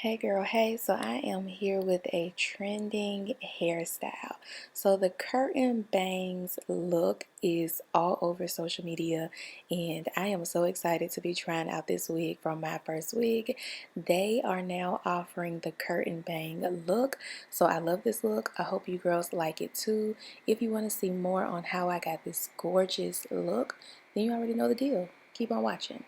Hey girl, hey, so I am here with a trending hairstyle. So the curtain bangs look is all over social media and I am so excited to be trying out this wig from MyFirst Wig. They are now offering the curtain bang look. So I love this look. I hope you girls like it too. If you want to see more on how I got this gorgeous look, then you already know the deal. Keep on watching.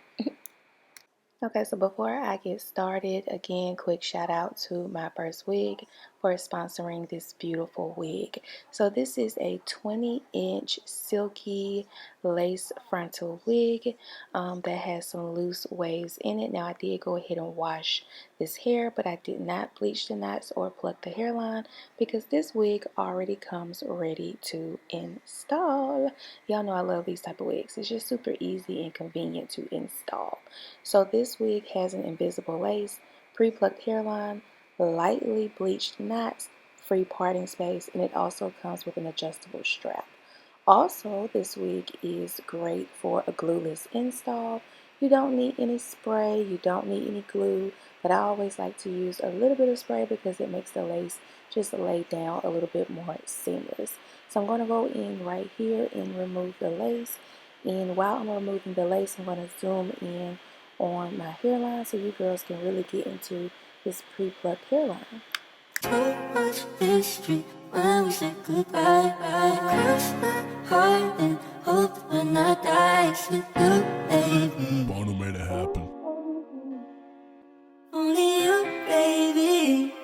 Okay, so before I get started, again, quick shout out to MyFirst Wig for sponsoring this beautiful wig. So this is a 20-inch silky lace frontal wig that has some loose waves in it. Now I did go ahead and wash this hair, but I did not bleach the knots or pluck the hairline because this wig already comes ready to install. Y'all know I love these type of wigs. It's just super easy and convenient to install. So this wig has an invisible lace, pre-plucked hairline, lightly bleached knots, free parting space, and it also comes with an adjustable strap. Also, this wig is great for a glueless install. You don't need any spray, you don't need any glue, but I always like to use a little bit of spray because it makes the lace just lay down a little bit more seamless. So I'm going to go in right here and remove the lace. And while I'm removing the lace, I'm going to zoom in on my hairline so you girls can really get into this pre-plucked hairline. So much history when we said goodbye. I crossed my heart and hoped when I die it's with you, baby. Bono made it happen. Only you, baby.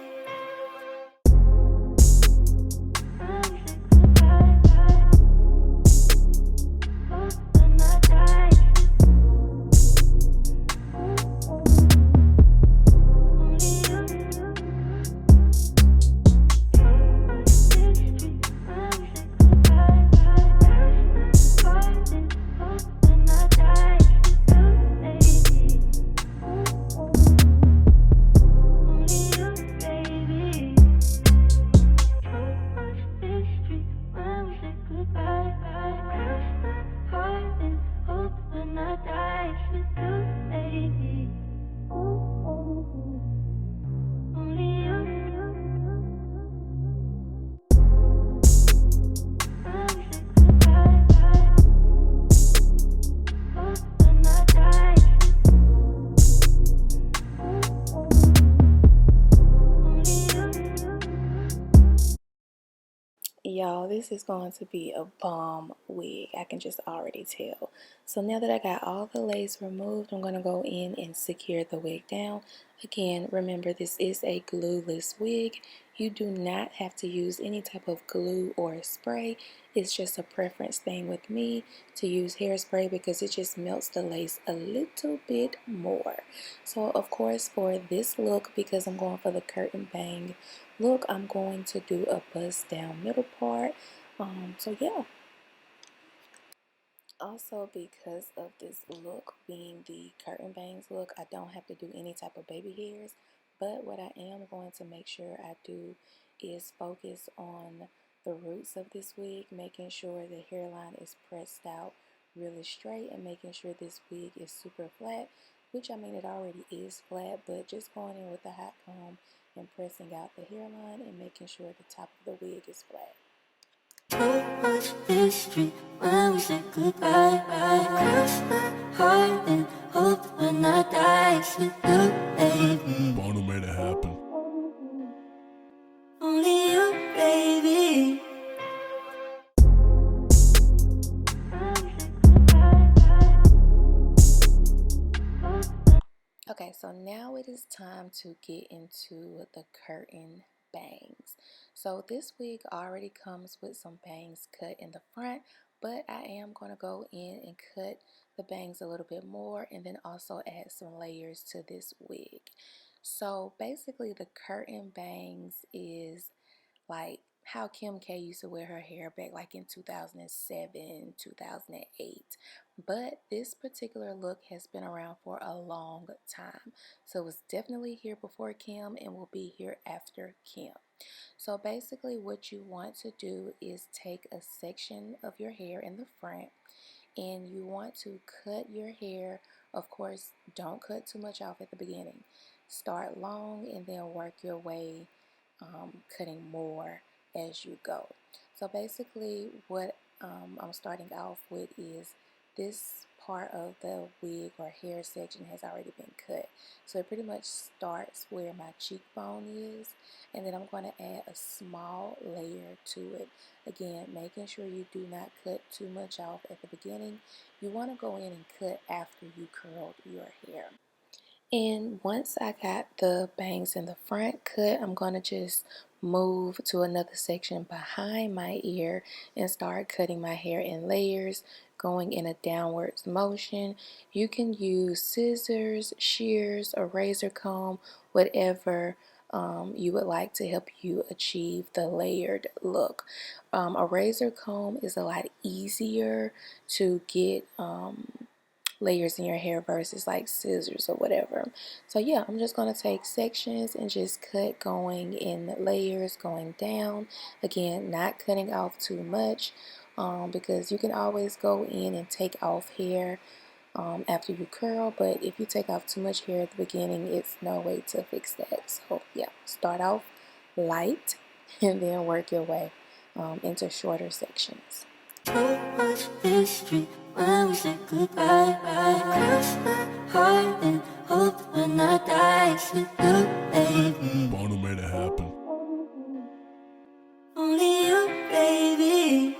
Y'all, this is going to be a bomb wig. I can just already tell. So now that I got all the lace removed, I'm going to go in and secure the wig down. Again, remember this is a glueless wig. You do not have to use any type of glue or spray. It's just a preference thing with me to use hairspray because it just melts the lace a little bit more. So of course for this look, because I'm going for the curtain bang look, I'm going to do a bust down middle part. So yeah. Also, because of this look being the curtain bangs look, I don't have to do any type of baby hairs. But what I am going to make sure I do is focus on the roots of this wig, making sure the hairline is pressed out really straight and making sure this wig is super flat, which I mean it already is flat, but just going in with a hot comb and pressing out the hairline and making sure the top of the wig is flat. So much history when we said goodbye. I crossed my heart and hoped when I die it's with you, baby. Bono made it happen. Only you, baby. Okay, so now it is time to get into the curtain bangs. So this wig already comes with some bangs cut in the front, but I am going to go in and cut the bangs a little bit more and then also add some layers to this wig. So basically the curtain bangs is like how Kim K used to wear her hair back like in 2007, 2008. But this particular look has been around for a long time. So it was definitely here before Kim and will be here after Kim. So basically what you want to do is take a section of your hair in the front and you want to cut your hair. Of course, don't cut too much off at the beginning. start long and then work your way cutting more as you go. So basically what I'm starting off with is this part of the wig or hair section has already been cut. So it pretty much starts where my cheekbone is, and then I'm going to add a small layer to it. Again, making sure you do not cut too much off at the beginning. You want to go in and cut after you curled your hair. And once I got the bangs in the front cut, I'm going to just move to another section behind my ear and start cutting my hair in layers, going in a downwards motion. You can use scissors, shears, a razor comb, whatever you would like to help you achieve the layered look. A razor comb is a lot easier to get layers in your hair versus like scissors or whatever. So yeah, I'm just going to take sections and just cut going in layers, going down. Again, not cutting off too much because you can always go in and take off hair after you curl, but if you take off too much hair at the beginning, it's no way to fix that. So yeah, start off light and then work your way into shorter sections. So much history when we said goodbye. Cross my heart and hope when I die it's with you, baby. Bono made it happen. Only you, baby.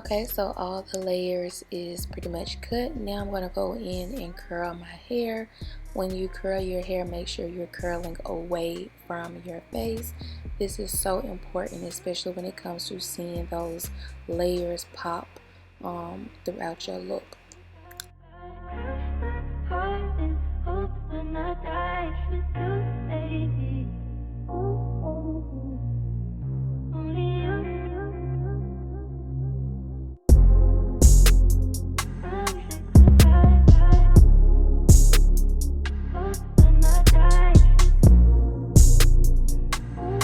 Okay, so all the layers is pretty much cut. Now I'm going to go in and curl my hair. When you curl your hair, make sure you're curling away from your face. This is so important, especially when it comes to seeing those layers pop throughout your look.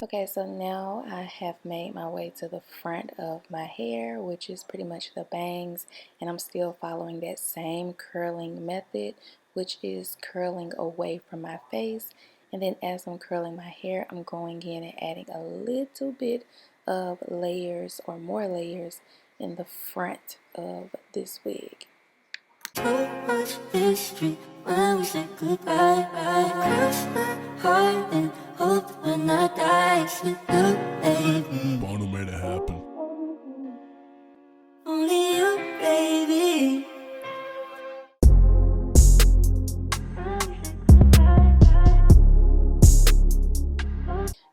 Okay, so now I have made my way to the front of my hair, which is pretty much the bangs, and I'm still following that same curling method, which is curling away from my face. And then as I'm curling my hair, I'm going in and adding a little bit of layers or more layers in the front of this wig. So much history when we said goodbye. Cross my heart and hope when I die it's with you, baby. Bono made it happen. Only you, baby.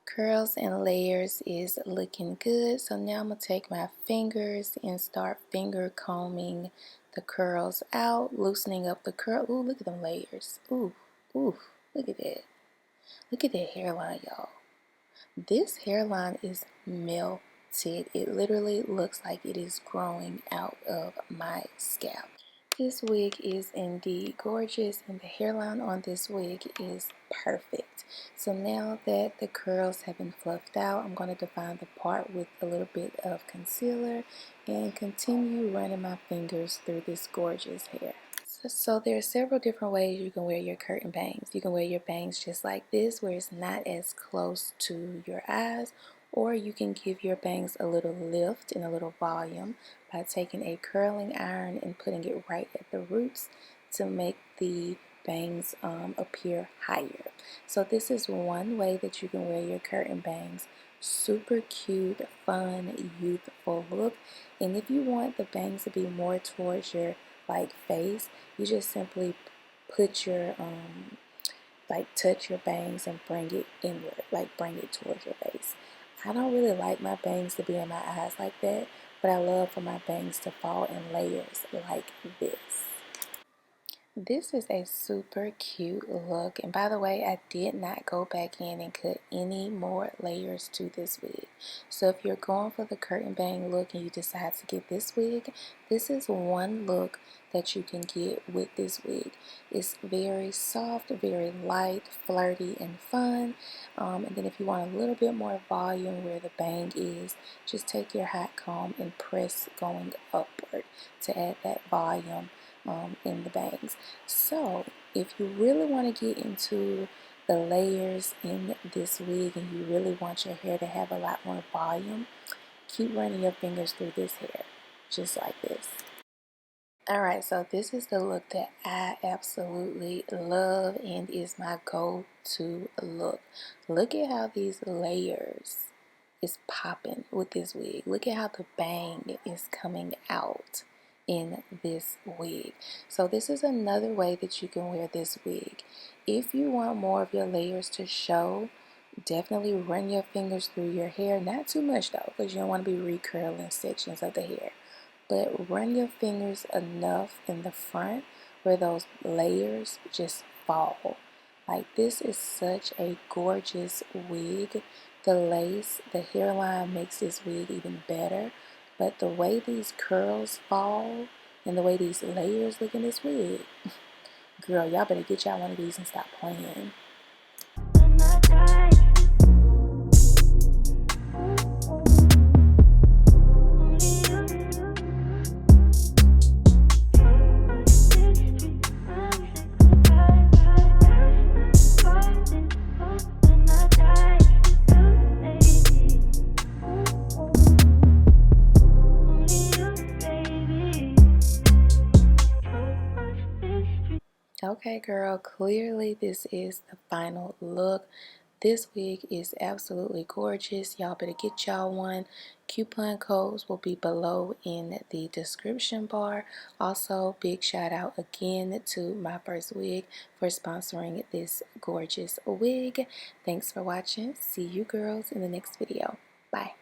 Curls and layers is looking good, so now I'm going to take my fingers and start finger combing the curls out, loosening up the curl. Ooh, look at them layers. Ooh, ooh, look at that. Look at that hairline, y'all. This hairline is melted. It literally looks like it is growing out of my scalp. This wig is indeed gorgeous, and the hairline on this wig is perfect. So now that the curls have been fluffed out, I'm going to define the part with a little bit of concealer and continue running my fingers through this gorgeous hair. So there are several different ways you can wear your curtain bangs. You can wear your bangs just like this, where it's not as close to your eyes, or you can give your bangs a little lift and a little volume by taking a curling iron and putting it right at the roots to make the bangs appear higher. So this is one way that you can wear your curtain bangs. Super cute, fun, youthful look. And if you want the bangs to be more towards your face, you just simply put your touch your bangs and bring it inward, bring it towards your face. I don't really like my bangs to be in my eyes like that, but I love for my bangs to fall in layers like this. This is a super cute look, and by the way, I did not go back in and cut any more layers to this wig. So if you're going for the curtain bang look and you decide to get this wig, this is one look that you can get with this wig. It's very soft, very light, flirty, and fun. And then if you want a little bit more volume where the bang is, just take your hot comb and press going upward to add that volume in the bangs. So if you really want to get into the layers in this wig and you really want your hair to have a lot more volume, keep running your fingers through this hair, just like this. Alright, so this is the look that I absolutely love and is my go-to look. Look at how these layers is popping with this wig. Look at how the bang is coming out in this wig. So this is another way that you can wear this wig. If you want more of your layers to show, definitely run your fingers through your hair. Not too much though, because you don't want to be recurling sections of the hair. But run your fingers enough in the front where those layers just fall. Like, this is such a gorgeous wig. The lace, the hairline makes this wig even better. But the way these curls fall and the way these layers look in this wig, girl, y'all better get y'all one of these and stop playing. Okay, girl, clearly this is the final look. This wig is absolutely gorgeous. Y'all better get y'all one. Coupon codes will be below in the description bar. Also, big shout out again to MyFirst Wig for sponsoring this gorgeous wig. Thanks for watching. See you girls in the next video. Bye.